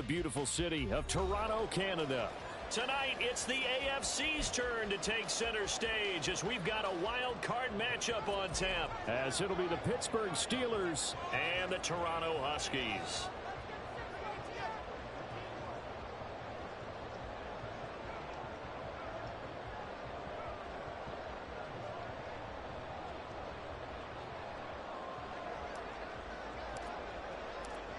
beautiful city of Toronto, Canada. Tonight, it's the AFC's turn to take center stage as we've got a wild card matchup on tap. As it'll be the Pittsburgh Steelers and the Toronto Huskies.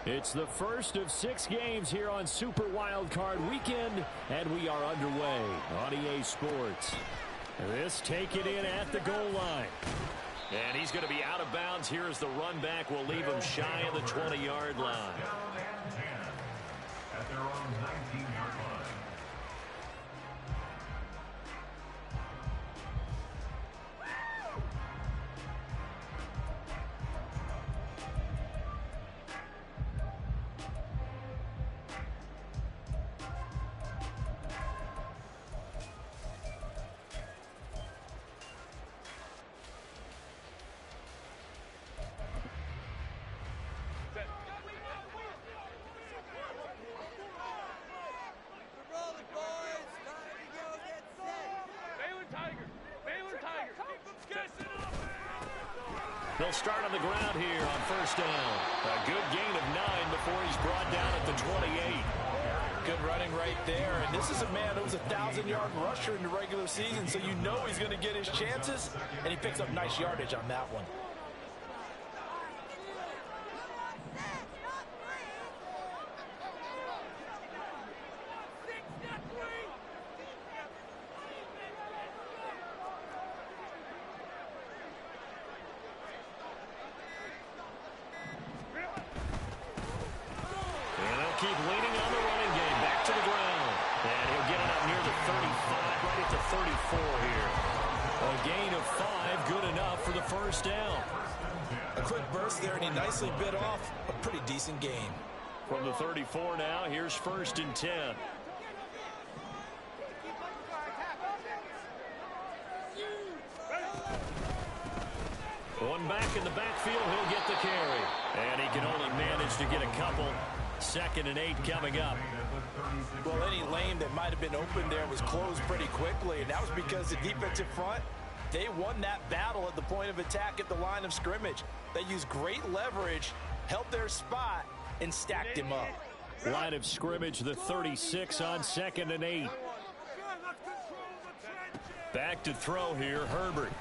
It's the first of 6 games here on Super Wildcard Weekend, and we are underway on EA Sports. This taken in at the goal line. And he's going to be out of bounds here as the run back will leave him shy of the 20-yard line. At their own 19-yard line. They'll start on the ground here on first down. A good gain of 9 before he's brought down at the 28. Good running right there. And this is a man who was a 1,000-yard rusher in the regular season, so you know he's going to get his chances, and he picks up nice yardage on that one. Keep leaning on the running game. Back to the ground. And he'll get it up near the 35, right at the 34 here. A gain of 5, good enough for the first down. A quick burst there, and he nicely bit off a pretty decent gain. From the 34 now, here's first and 10. One back in the backfield, he'll get the carry. And he can only manage to get a couple. 2nd and 8 coming up. Well, any lane that might have been open there was closed pretty quickly, and that was because the defensive front, they won that battle at the point of attack at the line of scrimmage. They used great leverage, held their spot, and stacked him up. Line of scrimmage, the 36 on 2nd and 8. Back to throw here, Herbert.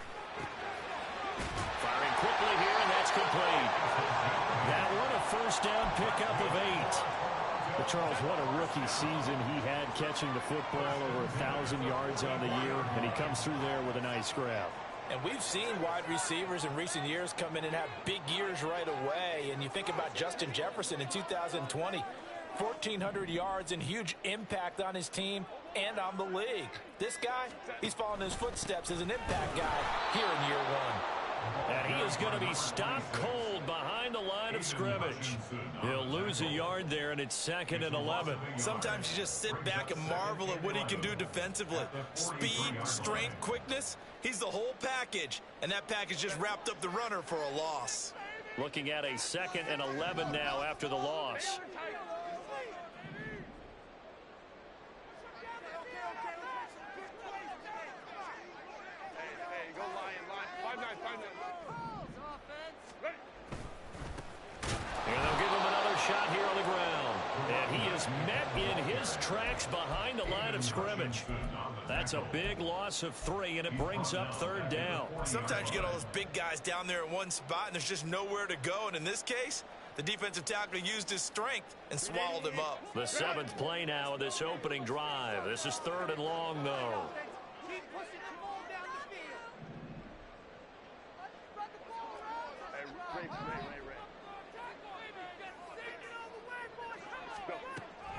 Firing quickly here, and that's complete. That one a first down pickup of 8. But Charles, what a rookie season he had catching the football, over 1,000 yards on the year, and he comes through there with a nice grab. And we've seen wide receivers in recent years come in and have big years right away. And you think about Justin Jefferson in 2020, 1,400 yards and huge impact on his team and on the league. This guy, he's following his footsteps as an impact guy here in year 1. And he is going to be stopped cold behind the line of scrimmage. He'll lose a yard there, and it's 2nd and 11. Sometimes you just sit back and marvel at what he can do defensively. Speed, strength, quickness, he's the whole package. And that package just wrapped up the runner for a loss. Looking at a 2nd and 11 now after the loss. And they'll give him another shot here on the ground. And he is met in his tracks behind the line of scrimmage. That's a big loss of 3, and it brings up 3rd down. Sometimes you get all those big guys down there in one spot, and there's just nowhere to go. And in this case, the defensive tackle used his strength and swallowed him up. The 7th play now of this opening drive. This is 3rd and long, though.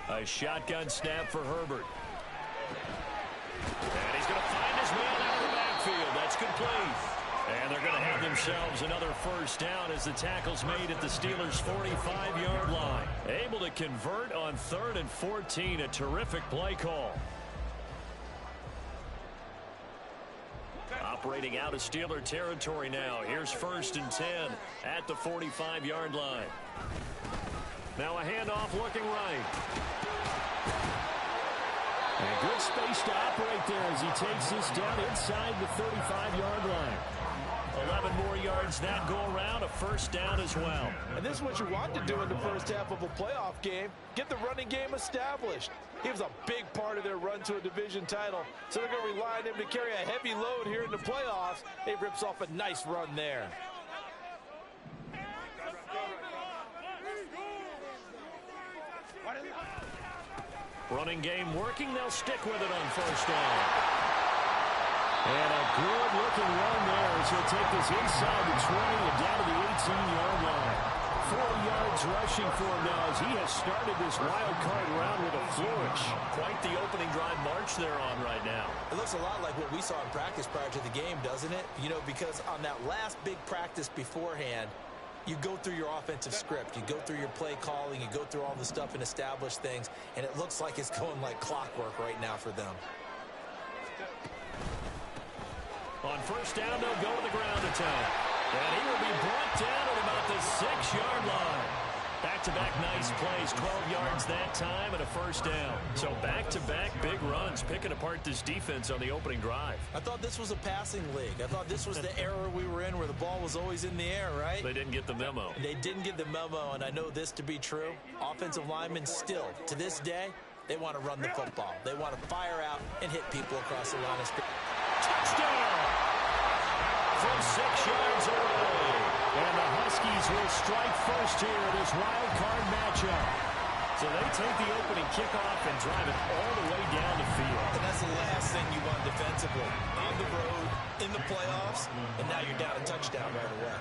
A shotgun snap for Herbert. And he's going to find his man out of the backfield. That's complete. And they're going to have themselves another first down as the tackle's made at the Steelers' 45-yard line. Able to convert on 3rd and 14. A terrific play call. Operating out of Steeler territory now. Here's 1st and 10 at the 45-yard line. Now a handoff looking right. little space to operate there as he takes this down inside the 35-yard line. 11 more yards that go around, a first down as well. And this is what you want to do in the first half of a playoff game. Get the running game established. He was a big part of their run to a division title, so they're going to rely on him to carry a heavy load here in the playoffs. He rips off a nice run there. Running game working. They'll stick with it on first down. And a good-looking run there as he'll take this inside the 20 and down to the 18-yard line. 4 yards rushing for him now as he has started this wild card round with a flourish. Quite the opening drive march they're on right now. It looks a lot like what we saw in practice prior to the game, doesn't it? You know, because on that last big practice beforehand, you go through your offensive script, you go through your play calling, you go through all the stuff and establish things, and it looks like it's going like clockwork right now for them. On first down, they'll go to the ground attack. And he will be brought down at about the 6-yard line. Back-to-back nice plays, 12 yards that time and a first down. So back-to-back big runs, picking apart this defense on the opening drive. I thought this was a passing league. I thought this was the era we were in where the ball was always in the air, right? They didn't get the memo. They didn't get the memo, and I know this to be true. Offensive linemen still, to this day, they want to run the football. They want to fire out and hit people across the line of scrimmage. Touchdown! From 6 yards away. And the Huskies will strike first here in this wild card matchup. So they take the opening kickoff and drive it all the way down the field. And that's the last thing you want defensively. On the road, in the playoffs, and now you're down a touchdown right away.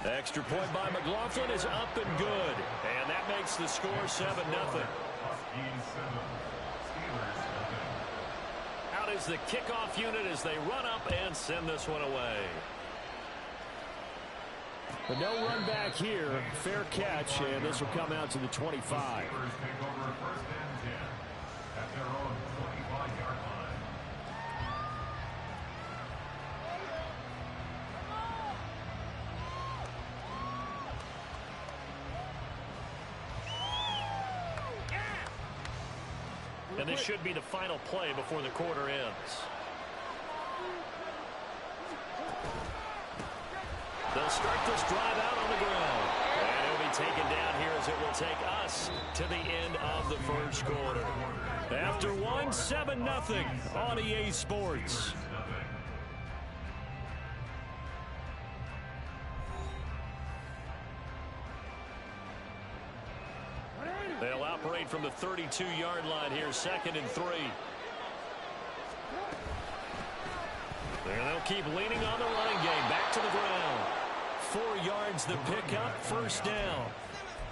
The extra point by McLaughlin is up and good. And that makes the score 7-0. Out is the kickoff unit as they run up and send this one away. But no run back here. Fair catch, and this will come out to the 25. And this should be the final play before the quarter ends. They'll start this drive out on the ground. And it'll be taken down here as it will take us to the end of the first quarter. After one, 7-0 on EA Sports. They'll operate from the 32-yard line here, 2nd and 3. There they'll keep leaning on the running game. Back to the ground. 4 yards the pickup, first down.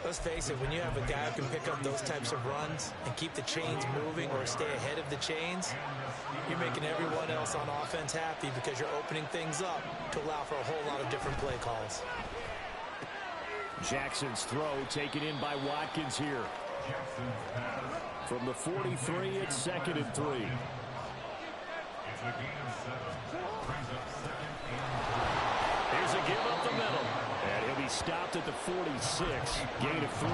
Let's face it, when you have a guy who can pick up those types of runs and keep the chains moving or stay ahead of the chains, you're making everyone else on offense happy because you're opening things up to allow for a whole lot of different play calls. Jackson's throw taken in by Watkins here. From the 43, it's 2nd and 3. Here's a give up the middle. And he'll be stopped at the 46. Gain of 3.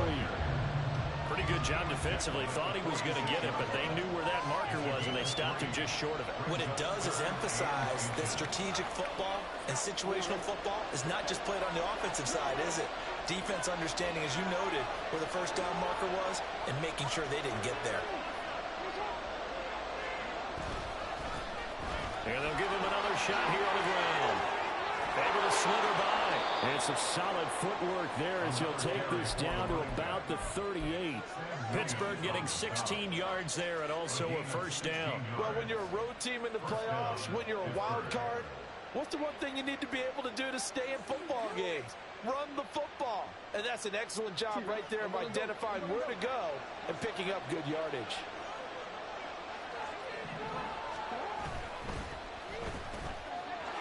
Pretty good job defensively. Thought he was going to get it, but they knew where that marker was, and they stopped him just short of it. What it does is emphasize that strategic football and situational football is not just played on the offensive side, is it? Defense understanding, as you noted, where the first down marker was and making sure they didn't get there. And they'll give him another shot here on the ground. Able to slither by. And some solid footwork there as he'll take this down to about the 38. Pittsburgh getting 16 yards there and also a first down. Well, when you're a road team in the playoffs, when you're a wild card, what's the one thing you need to be able to do to stay in football games? Run the football. And that's an excellent job right there of identifying where to go and picking up good yardage.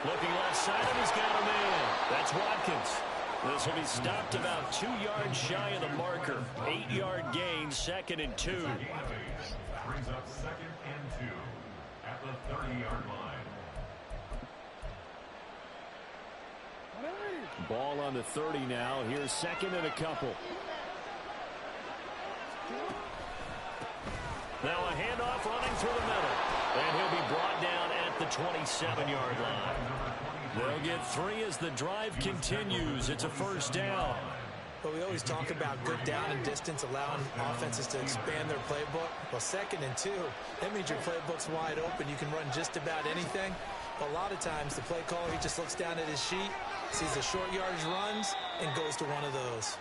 Looking left side, and he's got a man. That's Watkins. This will be stopped about 2 yards shy of the marker. 8-yard gain, 2nd and 2. Brings up 2nd and 2 at the 30-yard line. Ball on the 30 now. Here's 2nd and a couple. Now a handoff running through the middle. And he'll be brought down at the 27-yard line. They'll get 3 as the drive continues. It's a first down. But we always talk about good down and distance, allowing offenses to expand their playbook. Well, 2nd and 2, that means your playbook's wide open. You can run just about anything. But a lot of times, the play caller, he just looks down at his sheet, sees the short yardage runs, and goes to one of those.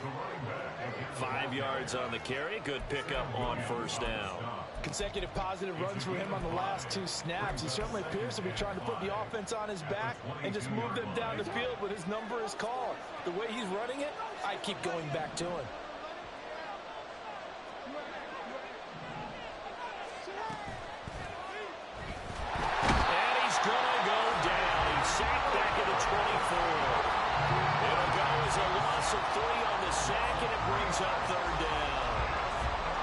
5 yards on the carry. Good pickup on first down. Consecutive positive runs for him on the last 2 snaps. He certainly appears to be trying to put the offense on his back and just move them down the field when his number is called. The way he's running it, I keep going back to him. And he's going to go down. He's sacked back at the 24. It'll go as a loss of 3 on the sack, and it brings up 3rd down.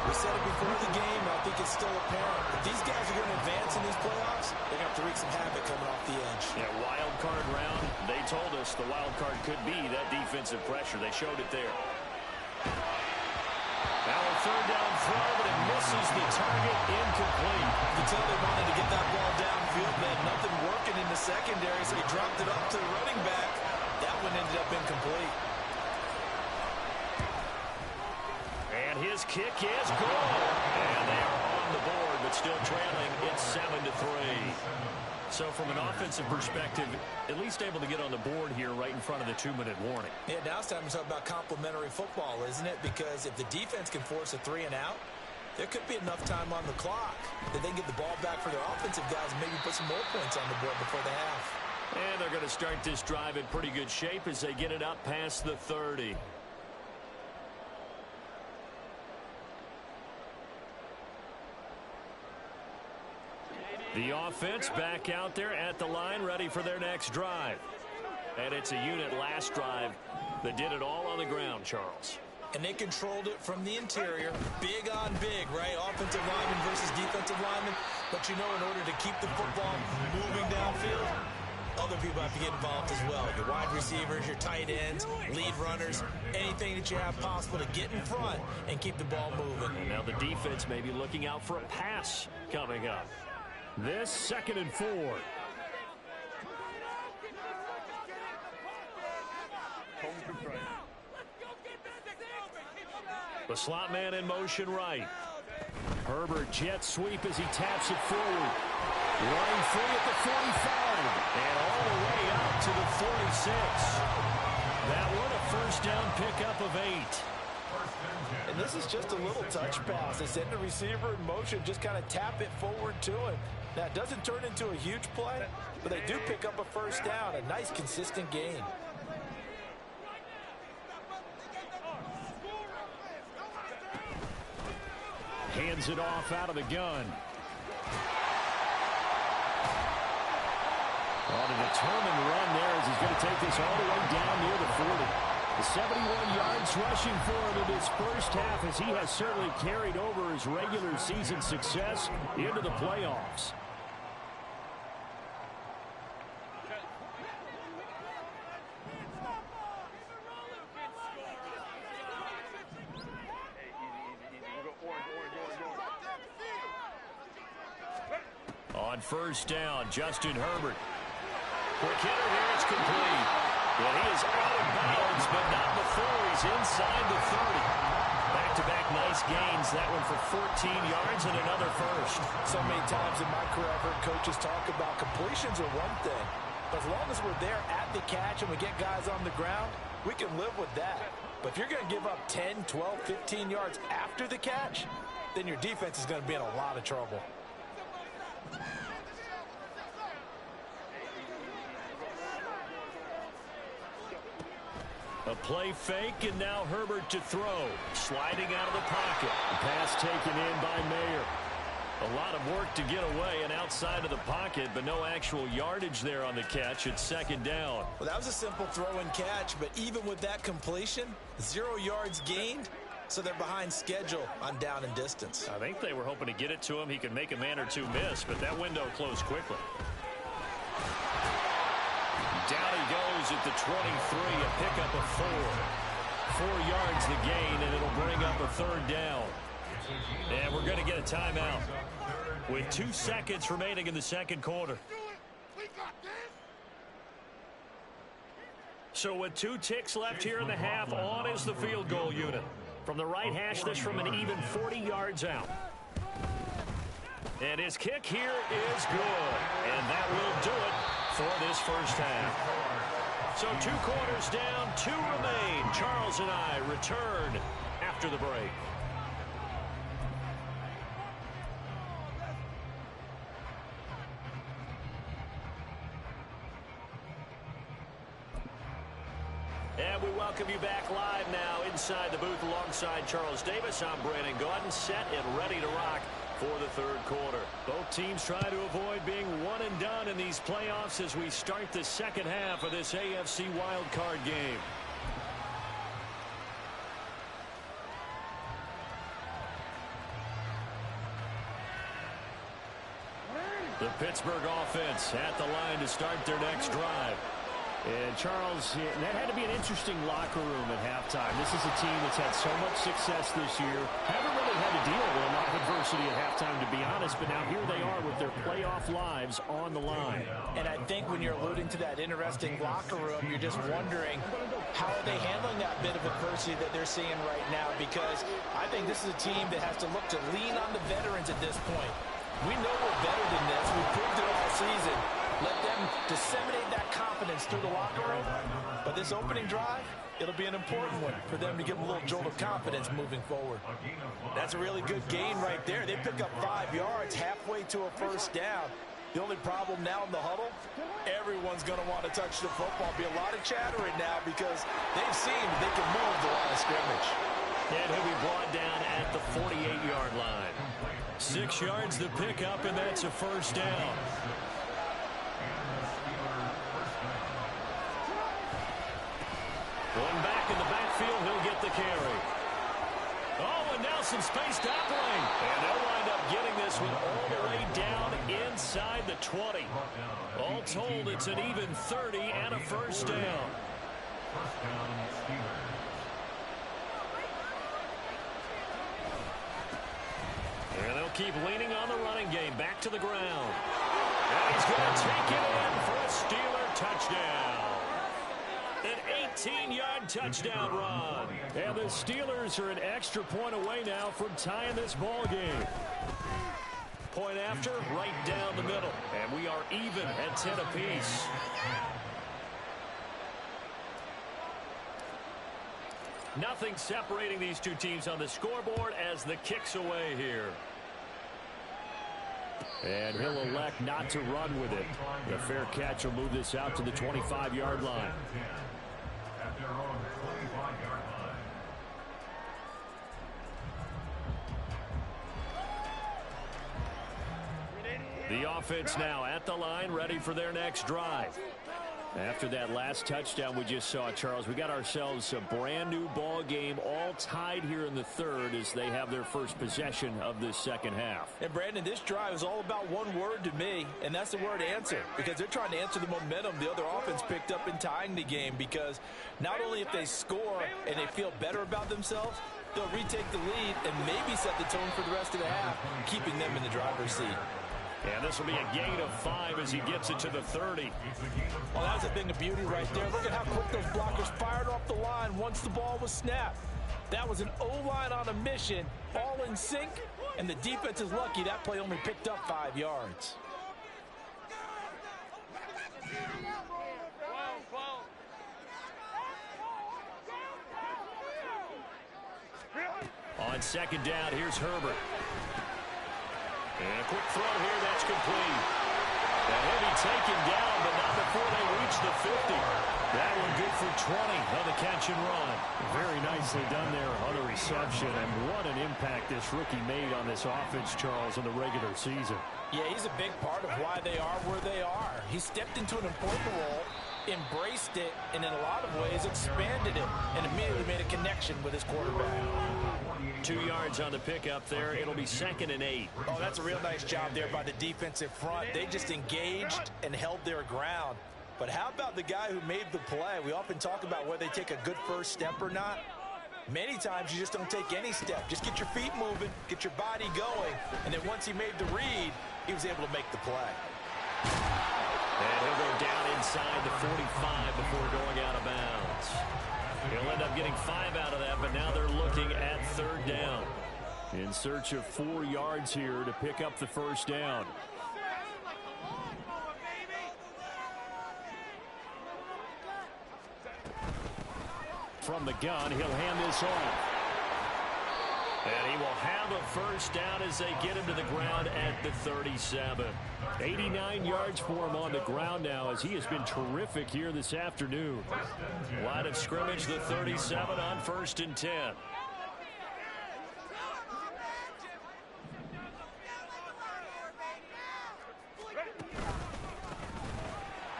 We said it before the game, I think it's still apparent. If these guys are going to advance in these playoffs, they're going to have to wreak some havoc coming off the edge. Yeah, wild card round. They told us the wild card could be that defensive pressure. They showed it there. Now a 3rd down throw, but it misses the target, incomplete. You can tell they wanted to get that ball downfield. They had nothing working in the secondary, so he dropped it up to the running back. That one ended up incomplete. And his kick is good. And they are on the board, but still trailing. It's 7-3. So from an offensive perspective, at least able to get on the board here right in front of the 2-minute warning. Yeah, now it's time to talk about complementary football, isn't it? Because if the defense can force a 3 and out, there could be enough time on the clock that they can get the ball back for their offensive guys and maybe put some more points on the board before the half. And they're going to start this drive in pretty good shape as they get it up past the 30. The offense back out there at the line, ready for their next drive. And it's a unit last drive that did it all on the ground, Charles. And they controlled it from the interior. Big on big, right? Offensive lineman versus defensive lineman. But you know, in order to keep the football moving downfield, other people have to get involved as well. Your wide receivers, your tight ends, lead runners, anything that you have possible to get in front and keep the ball moving. And now the defense may be looking out for a pass coming up. This 2nd and 4. The slot man in motion right. Herbert jet sweep as he taps it forward. Running free at the 45. And all the way out to the 46. That one a first down pickup of 8. And this is just a little touch pass. They send the receiver in motion, just kind of tap it forward to him. Now, it doesn't turn into a huge play, but they do pick up a first down, a nice, consistent gain. Hands it off out of the gun. On a determined run there as he's going to take this all the way down near the 40. The 71 yards rushing for him in his first half, as he has certainly carried over his regular season success into the playoffs. On first down, Justin Herbert. Quick hitter here, it's complete. Well, he is out of bounds, but not before he's inside the 30. Back-to-back nice gains. That one for 14 yards and another first. So many times in my career I've heard coaches talk about completions are one thing. But as long as we're there at the catch and we get guys on the ground, we can live with that. But if you're going to give up 10, 12, 15 yards after the catch, then your defense is going to be in a lot of trouble. A play fake, and now Herbert to throw. Sliding out of the pocket. The pass taken in by Mayer. A lot of work to get away and outside of the pocket, but no actual yardage there on the catch. It's 2nd down. Well, that was a simple throw and catch, but even with that completion, 0 yards gained, so they're behind schedule on down and distance. I think they were hoping to get it to him. He could make a man or two miss, but that window closed quickly. Down he goes at the 23, a pickup of 4. 4 yards the gain, and it'll bring up a 3rd down. And we're going to get a timeout with 2 seconds remaining in the second quarter. So with 2 ticks left here in the half, on is the field goal unit. From the right hash, this from an even 40 yards out. And his kick here is good. And that will do it for this first half. So 2 quarters down, 2 remain. Charles and I return after the break. And we welcome you back live now inside the booth alongside Charles Davis. I'm Brandon Gaudin, set and ready to rock for the third quarter. Both teams try to avoid being one and done in these playoffs as we start the second half of this AFC wildcard game. The Pittsburgh offense at the line to start their next drive. And Charles, that had to be an interesting locker room at halftime. This is a team that's had so much success this year. Haven't really had to deal with a lot of adversity at halftime, to be honest. But now here they are with their playoff lives on the line. And I think when you're alluding to that interesting locker room, you're just wondering how are they handling that bit of adversity that they're seeing right now? Because I think this is a team that has to look to lean on the veterans at this point. We know we're better than this. We've proved it all season. Let them disseminate that confidence through the locker room. But this opening drive, it'll be an important one for them to give them a little jolt of confidence moving forward. That's a really good gain right there. They pick up 5 yards halfway to a first down. The only problem now in the huddle, everyone's going to want to touch the football. Be a lot of chattering now because they've seen they can move the line of scrimmage. And he'll be brought down at the 48-yard line. 6 yards to pick up, and that's a first down. Going back in the backfield, he'll get the carry. Oh, and now some space tackling. And they'll wind up getting this one all the way down inside the 20. All told, it's an even 30 and a first down. And they'll keep leaning on the running game. Back to the ground. And he's going to take it in for a Steeler touchdown. An 18-yard touchdown run. And the Steelers are an extra point away now from tying this ball game. Point after, right down the middle. And we are even at 10 apiece. Nothing separating these two teams on the scoreboard as the kick's away here. And he'll elect not to run with it. The fair catch will move this out to the 25-yard line. At their own 25-yard line. The offense now at the line, ready for their next drive. After that last touchdown we just saw, Charles, we got ourselves a brand new ball game, all tied here in the third as they have their first possession of this second half. And Brandon, this drive is all about one word to me, and that's the word answer, because they're trying to answer the momentum the other offense picked up in tying the game, because not only if they score and they feel better about themselves, they'll retake the lead and maybe set the tone for the rest of the half, keeping them in the driver's seat. And this will be a gain of 5 as he gets it to the 30. Well, that's a thing of beauty right there. Look at how quick those blockers fired off the line once the ball was snapped. That was an O-line on a mission, all in sync, and the defense is lucky that play only picked up 5 yards. On second down, here's Herbert. And a quick throw here, that's complete. A heavy taken down, but not before they reach the 50. That one good for 20 on the catch and run. Very nicely done there on the reception, and what an impact this rookie made on this offense, Charles, in the regular season. Yeah, he's a big part of why they are where they are. He stepped into an important role, embraced it, and in a lot of ways expanded it, and immediately made a connection with his quarterback. 2 yards on the pickup there. It'll be 2nd and 8. Oh, that's a real nice job there by the defensive front. They just engaged and held their ground. But how about the guy who made the play? We often talk about whether they take a good first step or not. Many times you just don't take any step. Just get your feet moving, get your body going, and then once he made the read, he was able to make the play. And he'll go down inside the 45 before going out of bounds. He'll end up getting 5 out of that, but now they're looking at third down. In search of 4 yards here to pick up the first down. From the gun, he'll hand this off. And he will have a first down as they get him to the ground at the 37. 89 yards for him on the ground now as he has been terrific here this afternoon. Line of scrimmage, the 37 on 1st and 10.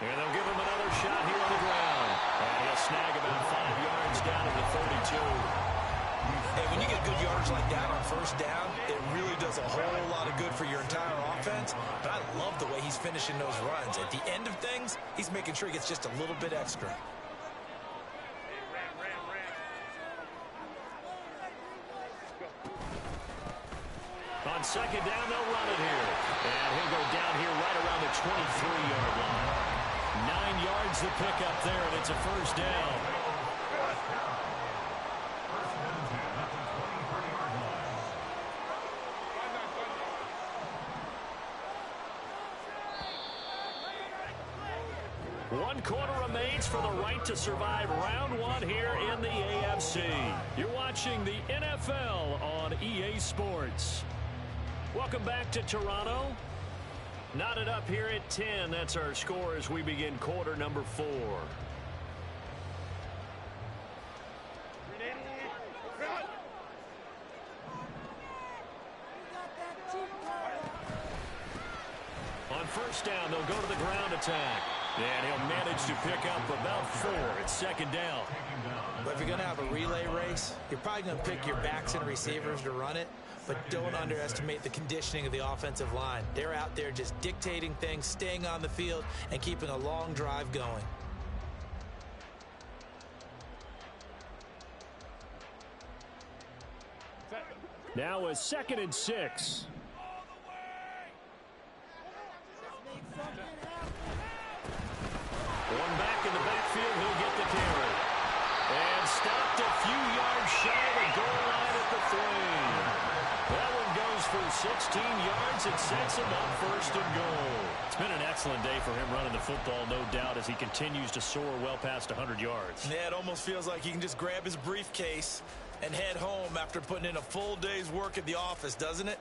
And they'll give him another shot here on the ground. And he'll snag about 5 yards down at the 32. Hey, when you get good yards like that on first down, it really does a whole lot of good for your entire offense. But I love the way he's finishing those runs. At the end of things, he's making sure he gets just a little bit extra. On second down, they'll run it here. And he'll go down here right around the 23-yard line. 9 yards to pick up there, and it's a first down. One quarter remains for the right to survive round 1 here in the AFC. You're watching the NFL on EA Sports. Welcome back to Toronto. Knotted up here at 10. That's our score as we begin quarter number 4. On first down, they'll go to the ground attack. And he'll manage to pick up about 4 at second down. But if you're going to have a relay race, you're probably going to pick your backs and receivers to run it. But don't underestimate the conditioning of the offensive line. They're out there just dictating things, staying on the field, and keeping a long drive going. Now a 2nd and 6. One back in the backfield, he'll get the carry. And stopped a few yards shy of the goal line at the 3. That one goes for 16 yards and sets him up 1st and goal. It's been an excellent day for him running the football, no doubt, as he continues to soar well past 100 yards. Yeah, it almost feels like he can just grab his briefcase and head home after putting in a full day's work at the office, doesn't it?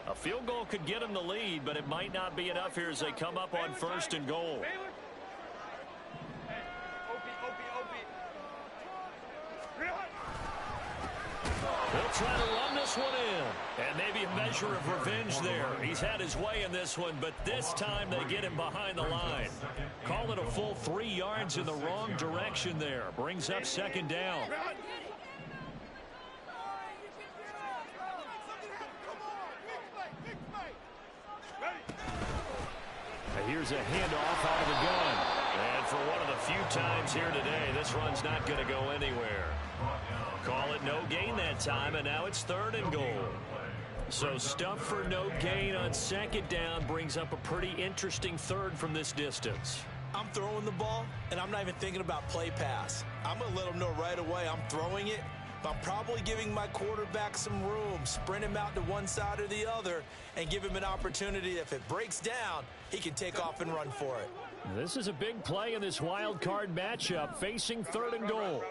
A field goal could get him the lead, but it might not be enough here as they come up on 1st and goal. They'll try to run this one in. And maybe a measure of revenge there. He's had his way in this one, but this time they get him behind the line. Call it a full 3 yards in the wrong direction there. Brings up 2nd down. Here's a handoff out of the gun. And for one of the few times here today, this run's not going to go anywhere. Call it no gain that time, and now it's 3rd and goal. So stuff for no gain on 2nd down brings up a pretty interesting 3rd from this distance. I'm throwing the ball, and I'm not even thinking about play pass. I'm going to let them know right away I'm throwing it, but I'm probably giving my quarterback some room, sprint him out to one side or the other, and give him an opportunity. If it breaks down, he can take off and run for it. This is a big play in this wild card matchup, facing 3rd and goal.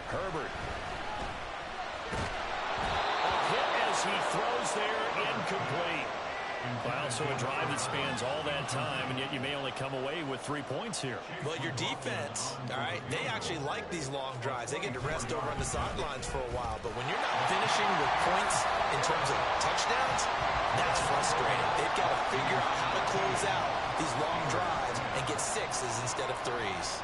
Herbert. A hit as he throws there, incomplete. Well, so a drive that spans all that time, and yet you may only come away with 3 points here. Well, your defense, all right, they actually like these long drives. They get to rest over on the sidelines for a while. But when you're not finishing with points in terms of touchdowns, that's frustrating. They've got to figure out how to close out these long drives and get sixes instead of threes.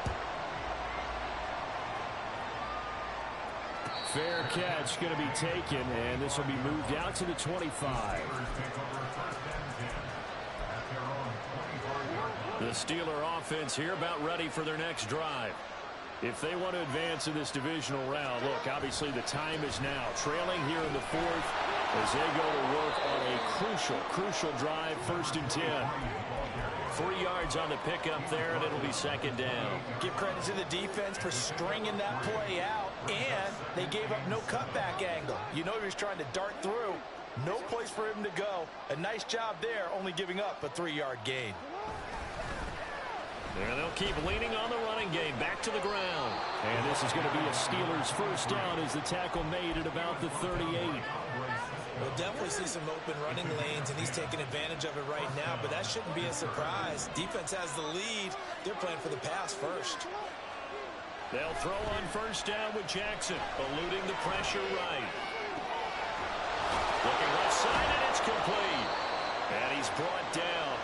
Fair catch going to be taken, and this will be moved out to the 25. The Steeler offense here about ready for their next drive. If they want to advance in this divisional round, look, obviously the time is now. Trailing here in the fourth as they go to work on a crucial drive, 1st and 10. 3 yards on the pickup there, and it'll be 2nd down. Give credit to the defense for stringing that play out, and they gave up no cutback angle. You know he was trying to dart through. No place for him to go. A nice job there, only giving up a 3-yard gain. And they'll keep leaning on the running game, back to the ground. And this is going to be a Steelers 1st down as the tackle made at about the 38. We'll definitely see some open running lanes, and he's taking advantage of it right now, but that shouldn't be a surprise. Defense has the lead. They're playing for the pass first. They'll throw on 1st down with Jackson, eluding the pressure right. Looking left side, and it's complete. And he's brought down.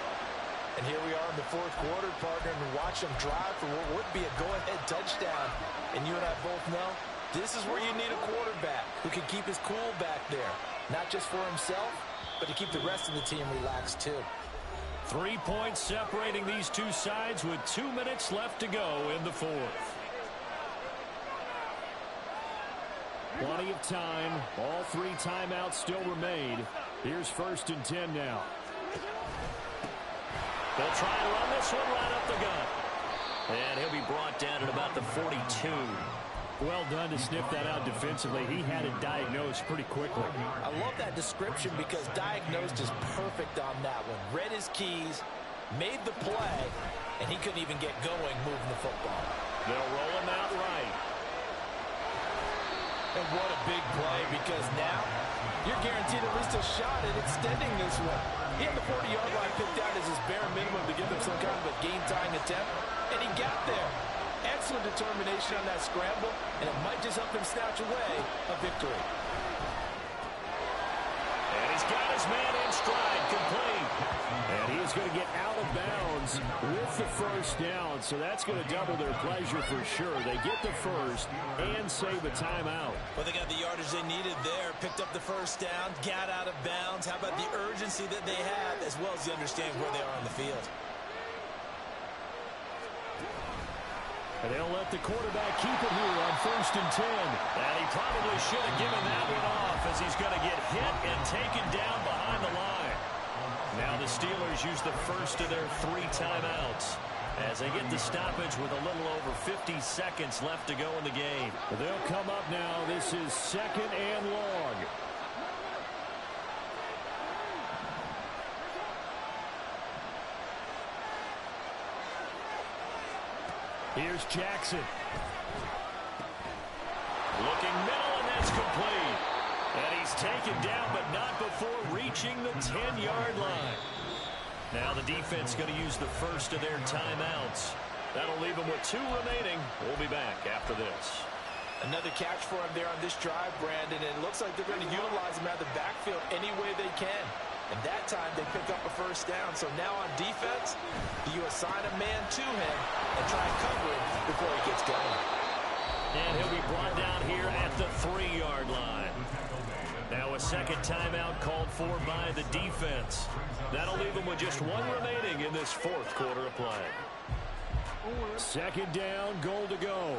And here we are in the 4th quarter, partner, and watch him drive for what would be a go-ahead touchdown. And you and I both know this is where you need a quarterback who can keep his cool back there. Not just for himself, but to keep the rest of the team relaxed too. 3 points separating these two sides with 2 minutes left to go in the 4th. Plenty of time. All 3 timeouts still remain. Here's 1st and 10 now. They'll try and run this one right up the gut. And he'll be brought down at about the 42. Well done to sniff that out defensively. He had it diagnosed pretty quickly. I love that description because diagnosed is perfect on that one. Read his keys, made the play, and he couldn't even get going moving the football. They'll roll him out right. And what a big play, because now you're guaranteed at least a shot at extending this one. He had the 40-yard line picked out as his bare minimum to give them some kind of a game-tying attempt, and he got there. Excellent determination on that scramble, and it might just help him snatch away a victory. And he's got his man in stride, complete. And he is going to get out of bounds with the 1st down, so that's going to double their pleasure for sure. They get the 1st and save a timeout. Well, they got the yardage they needed there, picked up the 1st down, got out of bounds. How about the urgency that they have, as well as the understanding where they are on the field? And they'll let the quarterback keep it here on 1st and 10. And he probably should have given that one off as he's going to get hit and taken down behind the line. Now the Steelers use the 1st of their 3 timeouts as they get the stoppage with a little over 50 seconds left to go in the game. They'll come up now. This is 2nd and long. Here's Jackson. Looking middle, and that's complete. And he's taken down, but not before reaching the 10-yard line. Now the defense going to use the 1st of their timeouts. That'll leave them with 2 remaining. We'll be back after this. Another catch for him there on this drive, Brandon, and it looks like they're going to utilize him out of the backfield any way they can. And that time they pick up a 1st down. So now on defense, you assign a man to him and try and cover him before he gets going. And he'll be brought down here at the 3-yard line. Now a 2nd timeout called for by the defense. That'll leave them with just 1 remaining in this 4th quarter of play. 2nd down, goal to go.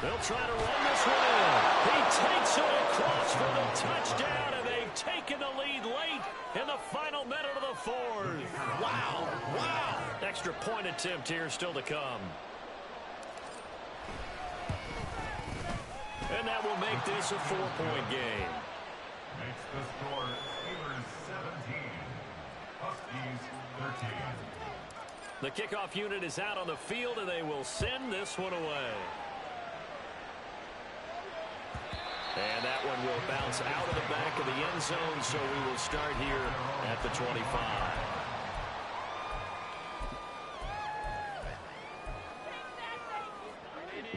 They'll try to run this one in. He takes it across for the touchdown, and they've taken the lead late in the final minute of the 4th. Wow, wow. Extra point attempt here still to come. And that will make this a 4-point game. Makes the score Steelers 17, Huskies 13. The kickoff unit is out on the field, and they will send this one away. And that one will bounce out of the back of the end zone, so we will start here at the 25.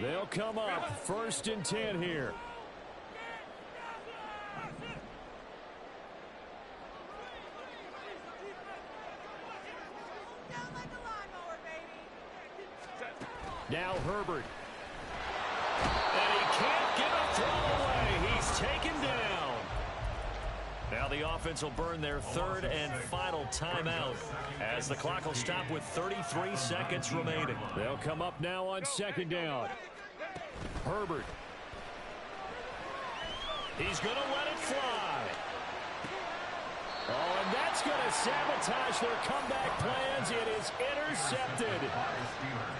They'll come up 1st and 10 here. Now Herbert. And he can't get a throw away. He's taken down. Now the offense will burn their 3rd and final timeout as the clock will stop with 33 seconds remaining. They'll come up now on 2nd down. Herbert. He's going to let it fly. Oh, and that's going to sabotage their comeback plans. It is intercepted.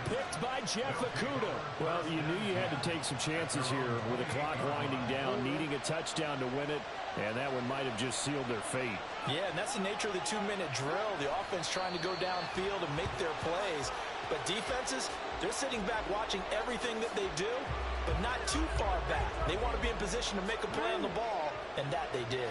Picked by Jeff Okudah. Well, you knew you had to take some chances here with the clock winding down, needing a touchdown to win it, and that one might have just sealed their fate. Yeah, and that's the nature of the 2-minute drill. The offense trying to go downfield and make their plays. But defenses, they're sitting back watching everything that they do, but not too far back. They want to be in position to make a play on the ball, and that they did.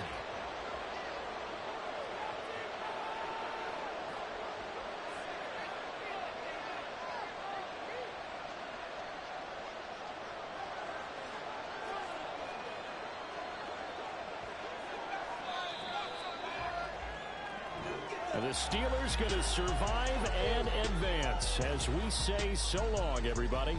The Steelers going to survive and advance as we say so long, everybody.